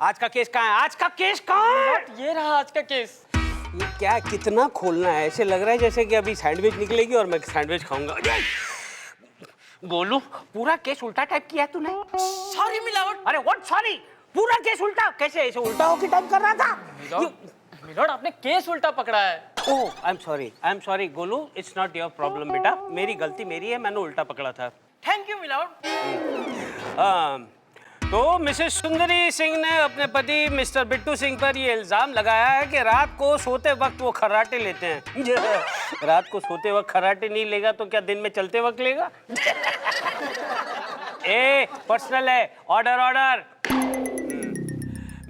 आज का केस कहाँ है? आज का केस कहाँ है? ये रहा आज का केस। ये क्या कितना खोलना है? ऐसे लग रहा है जैसे कि अभी सैंडविच निकलेगी और मैं सैंडविच खाऊंगा। गोलू, पूरा केस उल्टा टाइप किया तूने। सॉरी मिलावट। अरे व्हाट सॉरी? पूरा केस उल्टा कैसे? ऐसे उल्टा होके टाइप कर रहा था। मिलॉर्ड आपने केस उल्टा पकड़ा है। Oh I am sorry Golu, it's not your problem बेटा, मेरी गलती मेरी है, मैंने उल्टा पकड़ा था। Thank you milord. तो मिसेस सुंदरी सिंह ने अपने पति मिस्टर बिट्टू सिंह पर ये इल्जाम लगाया है कि रात को सोते वक्त वो खर्राटे लेते हैं। रात को सोते वक्त खर्राटे नहीं लेगा तो क्या दिन में चलते वक्त लेगा? ए पर्सनल है, order order.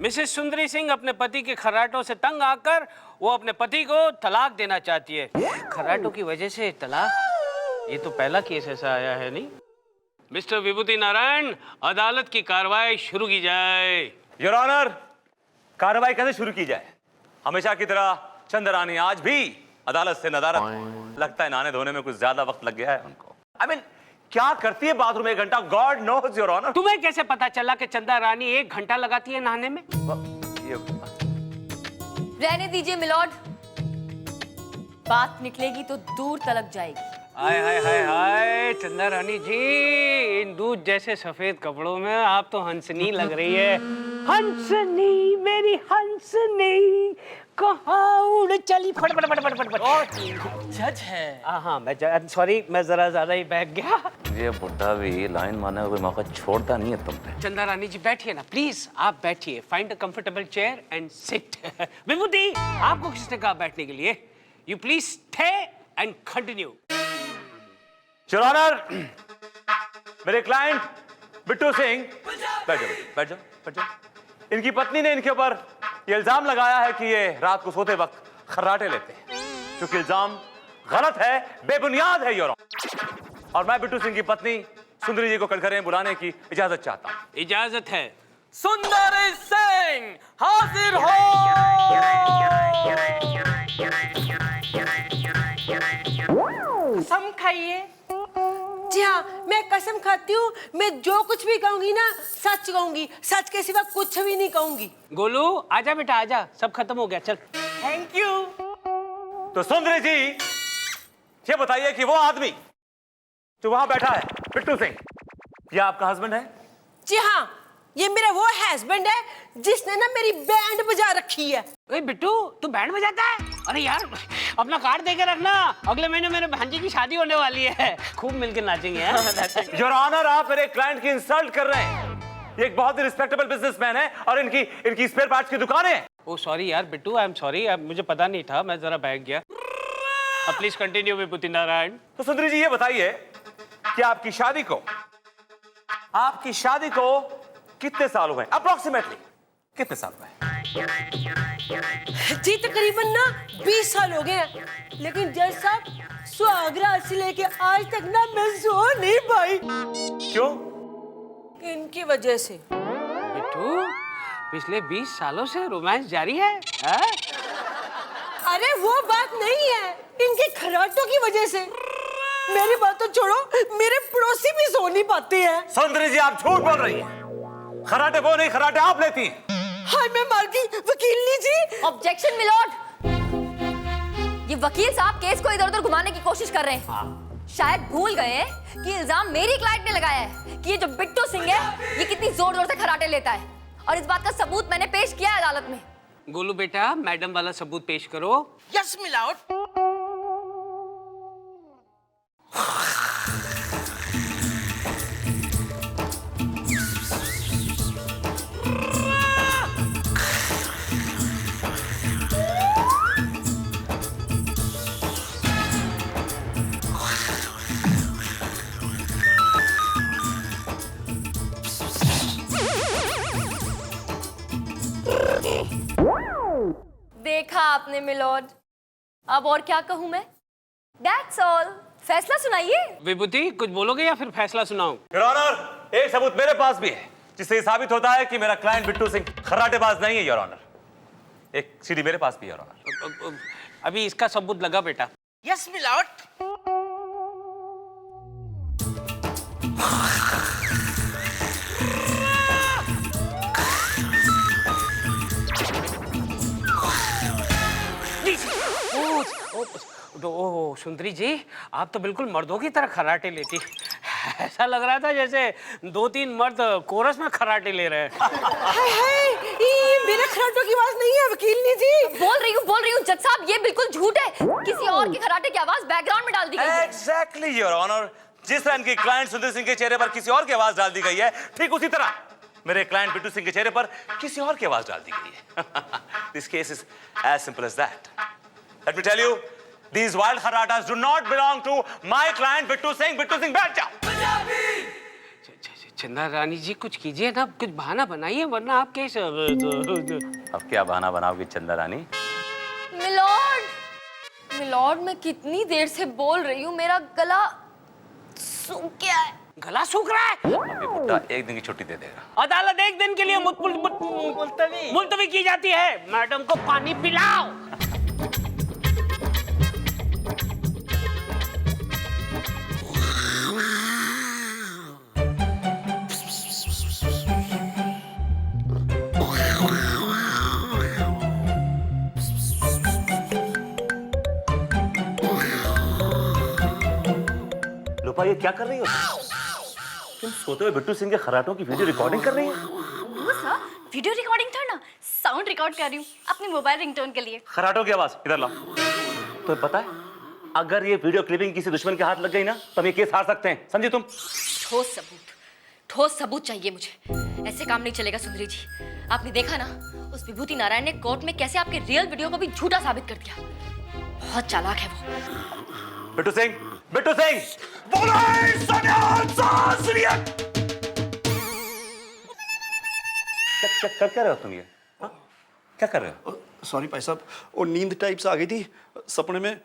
Mrs Sundari Singh अपने पति के खर्राटों से तंग आकर वो अपने पति को तलाक देना चाहती है। खर्राटों की वजह से तलाक? ये तो पहला केस ऐसा आया है नहीं। मिस्टर विभूति नारायण, अदालत की कार्रवाई शुरू की जाए। योर ऑनर, कार्रवाई कैसे शुरू की जाए? हमेशा की तरह चंद्रानी आज भी अदालत से नदारत। लगता है नहाने धोने में कुछ ज्यादा वक्त लग गया है उनको। I mean, क्या करती है बाथरूम 1 घंटा? God knows your honour. तुम्हें कैसे पता चला कि चंदा रानी 1 घंटा लगाती है नहाने में? रहने दीजिए मिलॉर्ड, बात निकलेगी तो दूर तलक जाएगी। हाय हाय हाय हाय चंदा रानी जी, इन दूध जैसे सफेद कपड़ों में आप तो हंसनी लग रही है। हंसनी मेरी हंसनी कहाँ उड़ चली फट फट फट फट फट फट। जज है। हाँ मैं सॉरी, मैं जरा ज्यादा ही बहक गया। ये बुढ़ा भी लाइन मारने का कोई मौका छोड़ता नहीं है तुम पे। चंदा रानी जी बैठिए ना प्लीज, आप बैठिए। Find a comfortable chair and sit. Vibhuti, आपको किसने कहा बैठने के लिए? You please stay and continue. Your honour, मेरे क्लाइंट बिट्टू सिंह, बैठ जाओ बैठ जाओ बैठ जाओ। इनकी पत्नी ने इनके ऊपर ये इल्जाम लगाया है कि ये रात को सोते वक्त खर्राटे लेते हैं, क्योंकि इल्जाम गलत है, बेबुनियाद है योर ऑनर। और मैं बिट्टू सिंह की पत्नी सुंदरी जी को कटघरे बुलाने की इजाजत चाहता हूँ। इजाजत है। सुंदरी सिंह हाजिर हो। कसम खाइए। जी हाँ, मैं कसम खाती हूँ, मैं जो कुछ भी कहूंगी ना सच कहूंगी, सच के सिवा कुछ भी नहीं कहूंगी। गोलू आजा बेटा आजा, सब खत्म हो गया, चल। Thank you. तो सुंदरी जी, ये बताइए कि वो आदमी जो वहां बैठा है बिट्टू सिंह, ये आपका हस्बैंड है? जी हाँ, ये मेरा वो हस्बैंड है जिसने ना मेरी बैंड बजा रखी है। ओए बिट्टू, तू बैंड बजाता है? अरे यार अपना कार्ड दे के रखना, अगले महीने मेरे भांजे की शादी होने वाली है, खूब मिलके नाचेंगे। योर ऑनर, आप मेरे क्लाइंट की इंसल्ट कर रहे हैं। ये एक बहुत ही रिस्पेक्टेबल बिजनेसमैन है और इनकी स्पेयर पार्ट्स की दुकान है। ओ सॉरी यार बिट्टू, आई एम सॉरी, मुझे पता नहीं था, मैं जरा बहक गया। अब प्लीज कंटिन्यू विभूति नारायण। तो सुंदरी जी, ये बताइए कि आपकी शादी को कितने साल हुए? अप्रोक्सीमेटली कितने साल हुए? जी तकरीबन ना 20 साल हो गए हैं, लेकिन जज साहब सुहागरात से लेके आज तक ना मैं सो नहीं पाई। क्यों? इनकी वजह से। बिट्टू, पिछले 20 सालों से रोमांस जारी है? अरे वो बात नहीं है, इनके खर्राटों की वजह से। मेरी बात तो छोड़ो, मेरे पड़ोसी भी सो नहीं पाते हैं। सुंदरी जी, आप झूठ बोल रही हैं। खर्राटे वो नहीं, खर्राटे आप लेती हैं। हाय मैं मार गई, वकील जी। ऑब्जेक्शन मिलॉर्ड, ये वकील साहब केस को इधर उधर घुमाने की कोशिश कर रहे हैं। शायद भूल गए हैं कि इल्जाम मेरी क्लाइंट ने लगाया है कि ये जो बिट्टू सिंह है ये कितनी जोर जोर से खर्राटे लेता है, और इस बात का सबूत मैंने पेश किया है अदालत में। गोलू बेटा, मैडम वाला सबूत पेश करो। Yes my lord. देखा आपने मिलॉर्ड, अब और क्या कहूं मैं? That's all। फैसला सुनाइए। विभूति, कुछ बोलोगे या फिर फैसला सुनाऊं? योर ऑनर, एक सबूत मेरे पास भी है जिससे साबित होता है कि मेरा क्लाइंट बिट्टू सिंह खर्राटेबाज नहीं है योर ऑनर। एक सीडी मेरे पास भी योर ऑनर। अभी इसका सबूत लगा बेटा। Yes milord. ओ सुंदरी जी, आप तो बिल्कुल मर्दों की तरह खर्राटे लेती। ऐसा लग रहा था जैसे 2-3 मर्द कोरस में खर्राटे ले रहे हैं। हाय हाय, ये मेरे खर्राटों की आवाज नहीं है वकील जी। बोल रही हूँ जज साहब, ये बिल्कुल झूठ है। किसी और के खर्राटे की आवाज बैकग्राउंड में डाल दी गई है। एग्जैक्टली योर ऑनर, जिस तरह इनकी क्लाइंट सुंदर सिंह के चेहरे पर किसी और की आवाज डाल दी गई है, ठीक उसी तरह मेरे क्लाइंट बिट्टू सिंह के चेहरे पर किसी और की आवाज डाल दी गई है। This case is as simple as that. Let me tell you, these wild kharratas do not belong to my client Bittu Singh. Bittu Singh, बैठ जाओ। चंदा रानी जी, कुछ कीजिए ना, कुछ बहाना बनाइए, वरना आप कैसे। अब क्या बहाना बनाओगी चंदा रानी? मिलॉर्ड, मैं कितनी देर से बोल रही हूँ, मेरा गला सूख गया है। गला सूख रहा है? अभी बुड्ढा एक दिन की छुट्टी दे देगा। अदालत एक दिन के लिए मुलतवी की जाती है। मैडम को पानी पिलाओ। लोपा, ये क्या कर रही हो तुम? सोते हुए बिट्टू सिंह के खर्राटों की वीडियो रिकॉर्डिंग कर रही हो? वीडियो रिकॉर्डिंग था ना, साउंड रिकॉर्ड कर रही हूँ अपनी मोबाइल रिंगटोन के लिए। खर्राटों की आवाज इधर लाओ। तो पता है, अगर ये वीडियो क्लिपिंग किसी दुश्मन के हाथ लग गई ना, तो हम ये केस हार सकते हैं, समझी तुम? ठोस सबूत चाहिए मुझे। ऐसे काम नहीं चलेगा सुंदरी जी। आपने देखा ना, उस विभूति नारायण ने कोर्ट में कैसे आपके रियल वीडियो को भी झूठा साबित कर दिया। बहुत चालाक है वो। बिट्टू सिंह, बिट्टू सिंह, क्या कर रहे हो तुम? ये क्या कर रहे हो? सॉरी भाई साहब, वो नींद टाइप्स आ गई थी, सपने में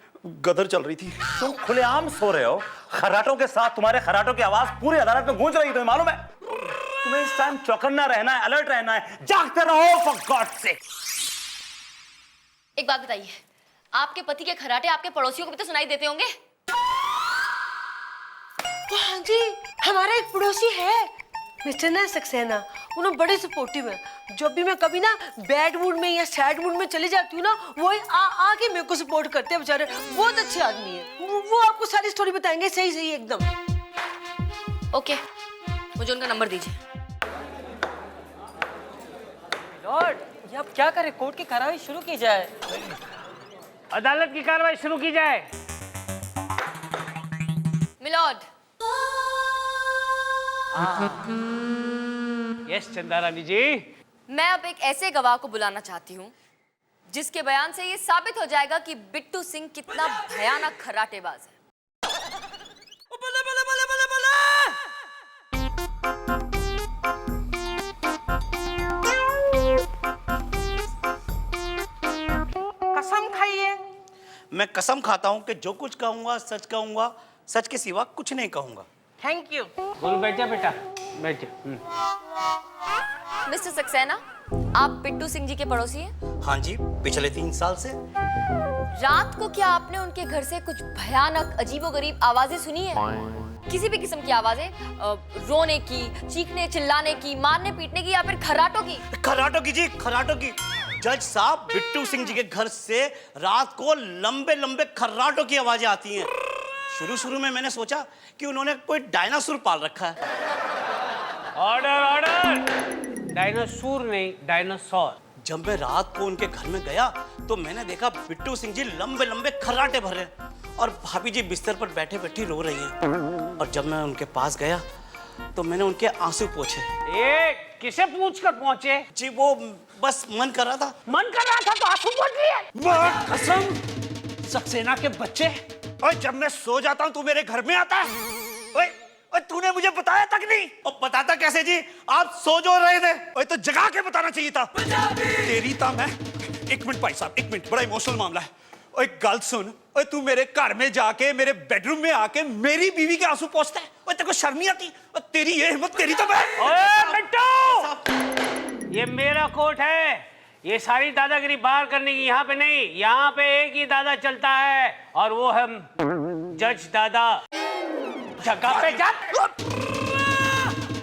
गदर चल रही थी। तुम खुलेआम सो रहे हो, खर्राटों के साथ तुम्हारे खर्राटों की आवाज पूरी अदालत में गूंज रही है, तुम्हें मालूम है? तुम्हें इस टाइम चौकन्ना रहना है, अलर्ट रहना है, जागते रहो फॉर गॉड सेक। एक बात बताइए, आपके पति के खर्राटे आपके पड़ोसियों को भी तो सुनाई देते होंगे? हाँ जी, हमारा एक पड़ोसी है मिस्टर ना सक्सेना, उन्हें बड़े सपोर्टिव है। जब भी मैं कभी ना बैड मूड में या सैड मूड में चली जाती हूँ ना, वो आके मेरे को सपोर्ट करते हैं बेचारे। बहुत अच्छे आदमी है वो आपको सारी स्टोरी बताएंगे सही सही एकदम। ओके, मुझे उनका नंबर दीजिए। लॉर्ड, ये आप क्या करें? कोर्ट की कार्रवाई शुरू की जाए। अदालत की कार्रवाई शुरू की जाए। मिलॉर्ड। यस चंदा रानी जी। मैं अब एक ऐसे गवाह को बुलाना चाहती हूँ जिसके बयान से ये साबित हो जाएगा कि बिट्टू सिंह कितना भयानक खर्राटेबाज है। बले बले बले बले बले। कसम खाइए। मैं कसम खाता हूँ कि जो कुछ कहूंगा सच कहूंगा, सच के सिवा कुछ नहीं कहूंगा। Thank you. बोल, बैठ जा बेटा, बैठ जा। मिस्टर सक्सेना, आप बिट्टू सिंह जी के पड़ोसी हैं? हाँ जी, पिछले 3 साल से। रात को क्या आपने उनके घर से कुछ भयानक अजीबोगरीब आवाजें सुनी है? किसी भी किस्म की आवाजें, रोने की, चीखने चिल्लाने की, मारने पीटने की, या फिर खर्राटों की? खर्राटों की जी, खर्राटों की। जज साहब, बिट्टू सिंह जी के घर से रात को लंबे लंबे खर्राटों की आवाजें आती हैं। शुरू में मैंने सोचा कि उन्होंने कोई डायनासोर पाल रखा है। Order order. डायनासोर नहीं, डायनासोर। जब मैं रात को उनके घर में गया तो मैंने देखा बिट्टू सिंह जी लंबे लंबे खर्राटे भर रहे हैं और भाभी जी बिस्तर पर बैठे बैठी रो रही हैं। और जब मैं उनके पास गया तो मैंने उनके आंसू पोंछे। ये किसे पूछ कर पहुंचे? जी वो बस मन कर रहा था। मन कर रहा था तो आंसू पोंछ लिए। कसम, सक्सेना के बच्चे। और जब मैं सो जाता हूँ तू मेरे घर में आता है। ओए, तूने मुझे बताया तक नहीं। और बताता कैसे जी, आप सो जो रहे थे। ओए, तो जगा के बताना चाहिए था। तेरी था मैं। एक मिनट भाई साहब, एक मिनट, बड़ा इमोशनल मामला है। ओए गल सुन, ओए तू मेरे घर में जाके मेरे बेडरूम में आके मेरी बीवी के आंसू पोंछता है। ओए तेरे को शर्म नहीं आती? और तेरी ये हिम्मत, तेरी तो मैं। ओए बिट्टू, ये मेरा कोर्ट है। ये सारी दादागिरी बाहर करने की यहाँ पे नहीं। यहाँ पे एक ही दादा चलता है और वो है जज दादा। जगह पे जा।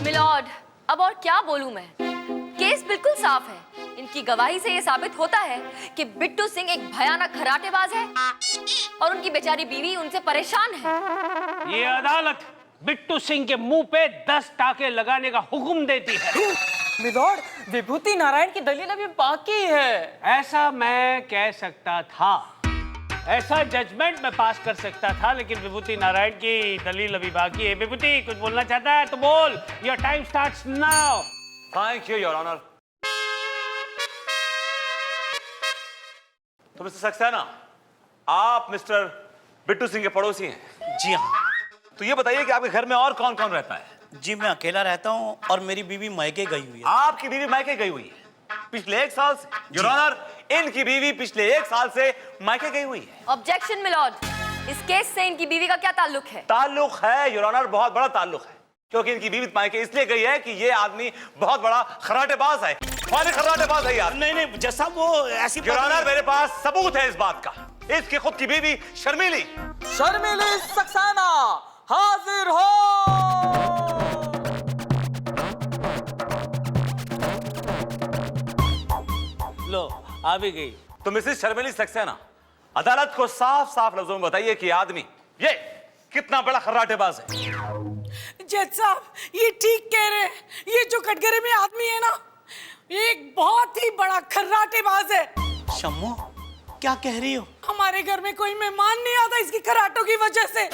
मिलॉर्ड, अब और क्या बोलूं मैं? केस बिल्कुल साफ है। इनकी गवाही से ये साबित होता है कि बिट्टू सिंह एक भयानक खराटेबाज है और उनकी बेचारी बीवी उनसे परेशान है। ये अदालत बिट्टू सिंह के मुंह पे 10 टाके लगाने का हुक्म देती है। मिलॉर्ड, विभूति नारायण की दलील अभी बाकी है। ऐसा मैं कह सकता था, ऐसा जजमेंट मैं पास कर सकता था, लेकिन विभूति नारायण की दलील अभी बाकी है। विभूति कुछ बोलना चाहता है तो बोल। Your time starts now. Thank you your honour. तो मिस्टर सक्सेना, आप मिस्टर बिट्टू सिंह के पड़ोसी हैं। जी हाँ तो ये बताइए कि आपके घर में और कौन कौन रहता है? जी, मैं अकेला रहता हूँ और मेरी बीवी मायके गई हुई है। आपकी बीवी मायके गई हुई है पिछले 1 साल से? योर ऑनर, इनकी बीवी पिछले 1 साल से मायके गई हुई है। ऑब्जेक्शन मिलॉर्ड, इस केस से इनकी बीवी का क्या ताल्लुक है? ताल्लुक है योर ऑनर, बहुत बड़ा ताल्लुक है, क्योंकि इनकी बीवी मायके इसलिए गई है कि ये आदमी बहुत बड़ा खर्राटेबाज है। कौन खर्राटेबाज है यार? नहीं नहीं, जैसा वो ऐसी योर ऑनर, मेरे पास सबूत है इस बात का। इसकी खुद की बीवी शर्मिली सक्सेना हाजिर हो। लो आ भी गई। तो मिसेस शर्मिली सक्सेना, अदालत को साफ साफ लफ्जों में बताइए कि आदमी ये कितना बड़ा खर्राटेबाज है। जज साहब, ये ठीक कह रहे हैं। ये जो कटघरे में आदमी है ना, एक बहुत ही बड़ा खर्राटेबाज है। शम्मू, क्या कह रही हो? हमारे घर में कोई मेहमान नहीं आता इसकी खर्राटों की वजह से,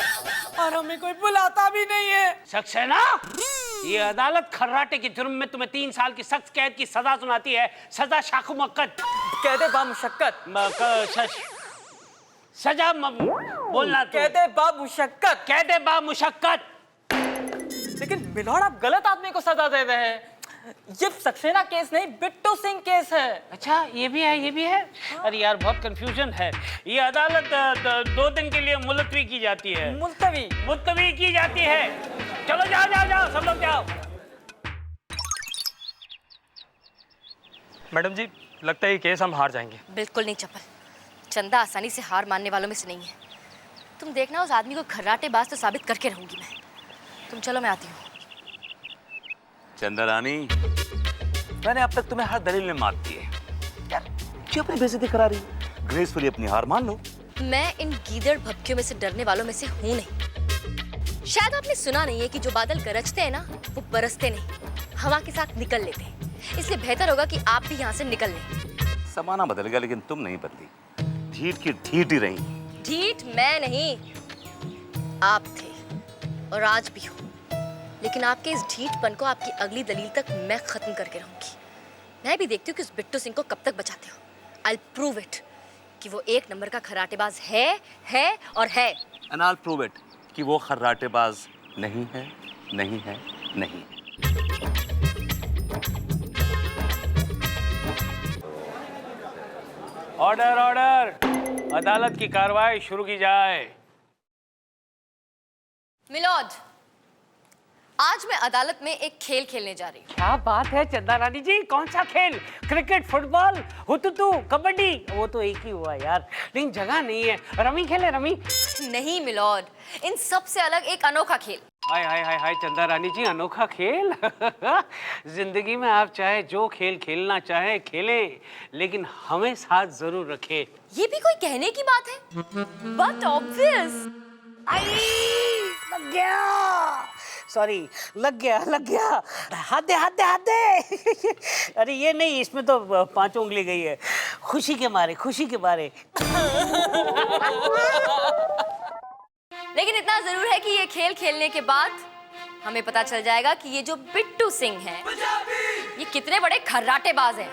और हमें कोई बुलाता भी नहीं है। सक्सेना, ये अदालत खर्राटे के जुर्म में तुम्हें 3 साल की सख्त कैद की सजा सुनाती है। सजा शाकुमक्कत, कहते बामुशक्कत। सजा बोलना तो। कहते बामुशक्कत। कहते बामुशक्कत। लेकिन मिलॉर्ड, आप गलत आदमी को सजा दे रहे हैं। ये सक्सेना केस नहीं, बिट्टू सिंह केस है। अच्छा, ये भी है, ये भी है। अरे यार, बहुत कंफ्यूजन है। ये अदालत 2 दिन के लिए मुलतवी की जाती है। मुलतवी की जाती है। चलो जाओ जाओ जाओ, सब लोग जाओ। मैडम जी, लगता है ये केस हम हार जाएंगे। बिल्कुल नहीं चपल, चंदा आसानी से हार मानने वालों में से नहीं है। तुम देखना, उस आदमी को खर्राटेबाज तो साबित करके रहूंगी मैं। तुम चलो, मैं आती हूँ। चंदा रानी, मैंने अब तक तुम्हें हर दलील में मात दी है यार, क्यों अपनी बेइज्जती करा रही हो? ग्रेसफुली अपनी हार मान लो। मैं इन गीदड़ भपकियों में से डरने वालों में से हूं नहीं। शायद आपने सुना नहीं है कि जो बादल गरजते हैं ना, वो बरसते नहीं, हवा के साथ निकल लेते हैं। इसलिए बेहतर होगा कि आप भी यहाँ से निकल लें। जमाना बदल गया, लेकिन तुम नहीं बदली। ढीठ की ढीठ ही रही। ढीठ मैं नहीं, आप थे, और आज भी हो। लेकिन आपके इस ढीठपन को आपकी अगली दलील तक मैं खत्म करके रहूंगी। मैं भी देखती हूँ कि उस बिट्टू सिंह को कब तक बचाते हो। I'll prove it कि वो 1 नंबर का खर्राटेबाज है और है। And I'll prove it कि वो खर्राटेबाज नहीं है, नहीं है, नहीं है। Order, order. अदालत की कार्रवाई शुरू की जाए। मिलॉर्ड, आज मैं अदालत में एक खेल खेलने जा रही हूँ। क्या बात है चंदा रानी जी, कौन सा खेल? Cricket, football, hututu, kabaddi? वो तो एक ही हुआ यार, लेकिन जगह नहीं है। रमी खेले, रमी? नहीं मिलॉर्ड, इन सब से अलग एक अनोखा खेल। हाय हाय हाय हाय चंदा रानी जी, अनोखा खेल? जिंदगी में आप चाहे जो खेल खेलना चाहे खेलें, लेकिन हमें साथ जरूर रखें। ये भी कोई कहने की बात है? But obvious. लग गया, सॉरी, लग गया। हाथ दे। अरे ये नहीं, इसमें तो 5 उंगली गई है। खुशी के मारे। लेकिन इतना जरूर है कि ये खेल खेलने के बाद हमें पता चल जाएगा कि ये जो बिट्टू सिंह हैं, ये कितने बड़े खर्राटेबाज हैं।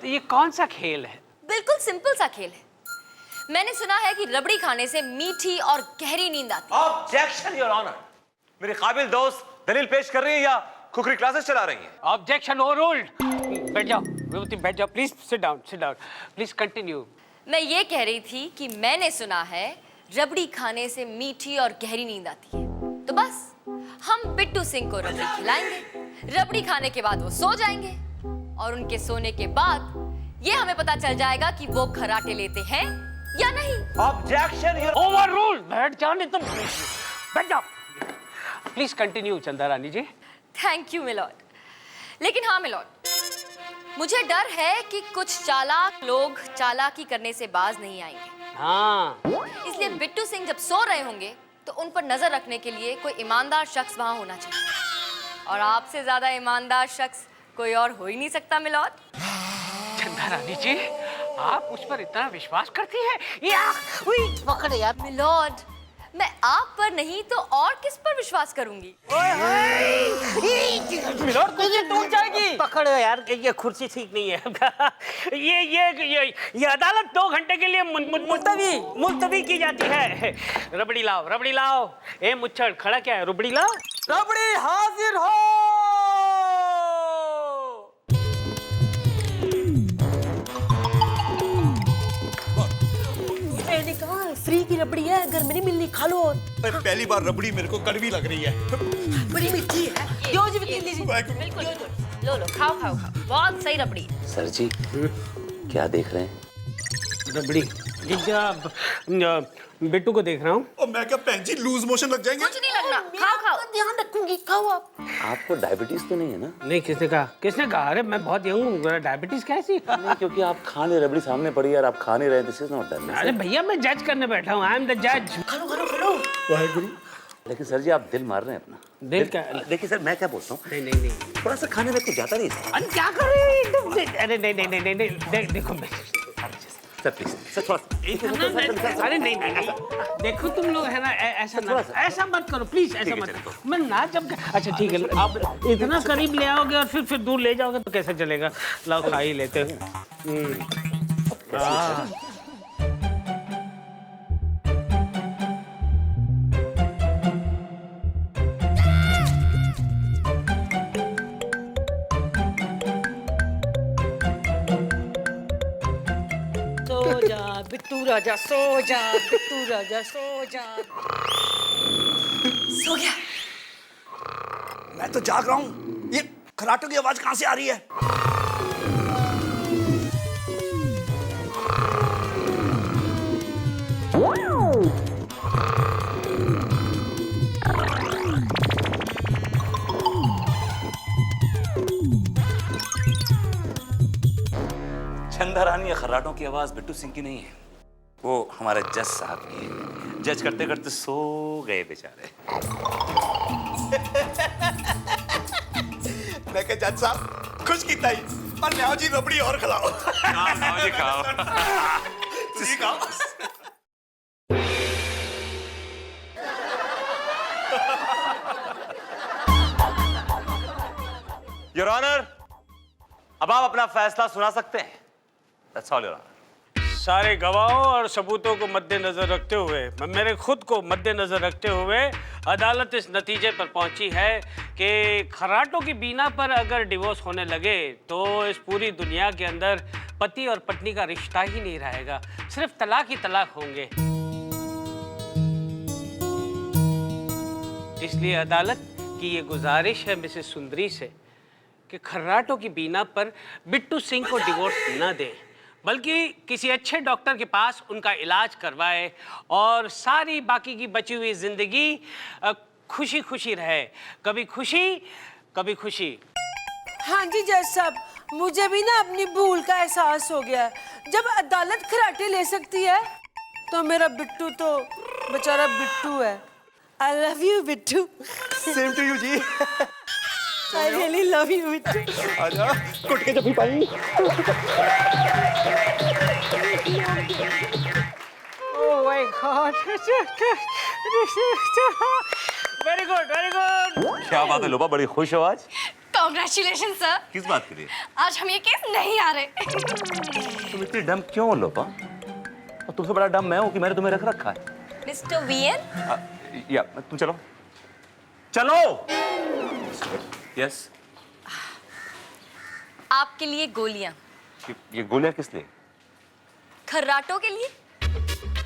ये कौन सा खेल है? बिल्कुल सिंपल सा खेल है। मैंने सुना है कि रबड़ी खाने से मीठी और गहरी नींद आती है। Objection your honour. मेरी काबिल दोस्त दलील पेश कर रही है या कुकरी क्लासेस चला रही है? Objection overruled. बैठ जाओ विभूति, बैठ जाओ please. Sit down, please continue. मैं ये कह रही थी कि मैंने सुना है रबड़ी खाने से मीठी और गहरी नींद आती है। तो बस हम बिट्टू सिंह को रबड़ी खिलाएंगे, रबड़ी खाने के बाद वो सो जाएंगे, और उनके सोने के बाद ये हमें पता चल जाएगा कि वो खर्राटे लेते हैं या नहीं। Objection your overruled. बैठ जाओ, नहीं तो बैठ जाओ। Please continue Chanda Rani ji. Thank you milord. लेकिन हाँ मिलॉर्ड, मुझे डर है कि कुछ चालाक लोग चालाकी करने से बाज नहीं आएंगे। हाँ, इसलिए बिट्टू सिंह जब सो रहे होंगे तो उन पर नजर रखने के लिए कोई ईमानदार शख्स वहां होना चाहिए, और आपसे ज्यादा ईमानदार शख्स कोई और हो ही नहीं सकता मिलॉर्ड। चंदा रानी जी, आप उस पर इतना विश्वास करती हैं? या पकड़ यार। मिलॉर्ड, मैं आप पर नहीं तो और किस पर विश्वास करूंगी? मिलॉर्ड तुझे टूट जाएगी। पकड़ो यार, ये कुर्सी ठीक नहीं है। ये अदालत 2 घंटे के लिए मुलतवी की जाती है। रबड़ी लाओ, रबड़ी लाओ। ए मुच्छड़, खड़ा क्या है? रबड़ी लाओ। रबड़ी हाजिर हो। मैंने कहा फ्री की रबड़ी है, घर में नहीं मिलनी, खा लो। पहली बार रबड़ी मेरे को कड़वी लग रही है। बड़ी मीठी है। यो जी वकील जी, बिल्कुल, लो लो, खाओ खाओ खाओ, बहुत सही रबड़ी है। सर जी, क्या देख रहे हैं? रबड़ी बिट्टू को देख रहा हूँ। और मैं क्या भैन जी लूज मोशन लग जाएंगे? कुछ नहीं लगना, खाओ खाओ। ध्यान रखूंगी, खाओ आप। आपको डायबिटीज तो नहीं है ना? नहीं, किसने कहा? किसने कहा? अरे मैं बहुत यंग हूँ, डायबिटीज कैसी? नहीं, क्योंकि आप खा नहीं, रबड़ी सामने पड़ी है और आप खा नहीं रहे, दिस इज नॉट डन। अरे भैया, मैं जज करने बैठा हूँ। आई एम द जज। खा लो खा लो खा लो। वाहेगुरु। लेकिन सर जी, आप दिल मार रहे हैं अपना। दिल क्या? देखिए सर, मैं क्या बोलता हूँ, नहीं नहीं नहीं, थोड़ा सा खाने में कुछ जाता नहीं सर। अरे क्या कर रहे हैं एकदम? अरे नहीं नहीं नहीं नहीं, देखो सर प्लीज, सर थोड़ा सा। अरे नहीं नहीं, देखो तुम लोग है ना, ऐसा मत करो प्लीज, ऐसा मत करो। मैं ना जब, अच्छा ठीक है, आप इतना करीब ले आओगे और फिर दूर ले जाओगे तो कैसे चलेगा? लाओ, खा ही लेते हैं। सो जा बिट्टू राजा, सो जा बिट्टू राजा, सो जा। सो गया। मैं तो जाग रहा हूँ। ये खराटों की आवाज कहाँ से आ रही है? चंदा रानी, ये खर्राटों की आवाज बिट्टू सिंह की नहीं है, वो हमारे जज साहब की है। जज करते करते सो गए बेचारे। मैं क्या जज साहब खुश की ताई और न्याओ जी रबड़ी और खिलाओ। जी खाओ। जी खाओ। योर ऑनर, अब आप अपना फैसला सुना सकते हैं। That's all, Your Honor. सारे गवाहों और सबूतों को मद्देनजर रखते हुए, मेरे खुद को मद्देनजर रखते हुए, अदालत इस नतीजे पर पहुंची है कि खर्राटों की बीना पर अगर डिवोर्स होने लगे तो इस पूरी दुनिया के अंदर पति और पत्नी का रिश्ता ही नहीं रहेगा, सिर्फ तलाक ही तलाक होंगे। इसलिए अदालत की ये गुजारिश है मिसेस सुंदरी से कि खर्राटों की बीना पर बिट्टू सिंह को डिवोर्स न दें, बल्कि किसी अच्छे डॉक्टर के पास उनका इलाज करवाए और सारी बाकी की बची हुई जिंदगी खुशी खुशी रहे। कभी खुशी, कभी खुशी। हाँ जी जज साहब, मुझे भी ना अपनी भूल का एहसास हो गया है। जब अदालत खराटे ले सकती है तो मेरा बिट्टू तो बेचारा बिट्टू है। I love you Bittu. Same to you ji. I really love you Bittu. आजा कुट के जब पाई। Oh my God! Very good, very good. क्या बात है लोबा, बड़ी खुश हो आज? Congratulation sir. किस बात के लिए? आज हम ये केस नहीं हारे। तुम इतनी डम क्यों हो लोबा? और तुमसे बड़ा डम मैं हूँ कि मैंने तुम्हें रख रखा है। मिस्टर वीएन, या तुम चलो चलो। यस। आपके लिए गोलियां। ये गोलियां किस लिए? खर्राटों के लिए।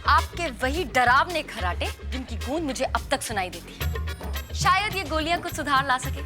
आपके वही डरावने खर्राटे जिनकी गूंज मुझे अब तक सुनाई देती है। शायद ये गोलियां कुछ सुधार ला सके।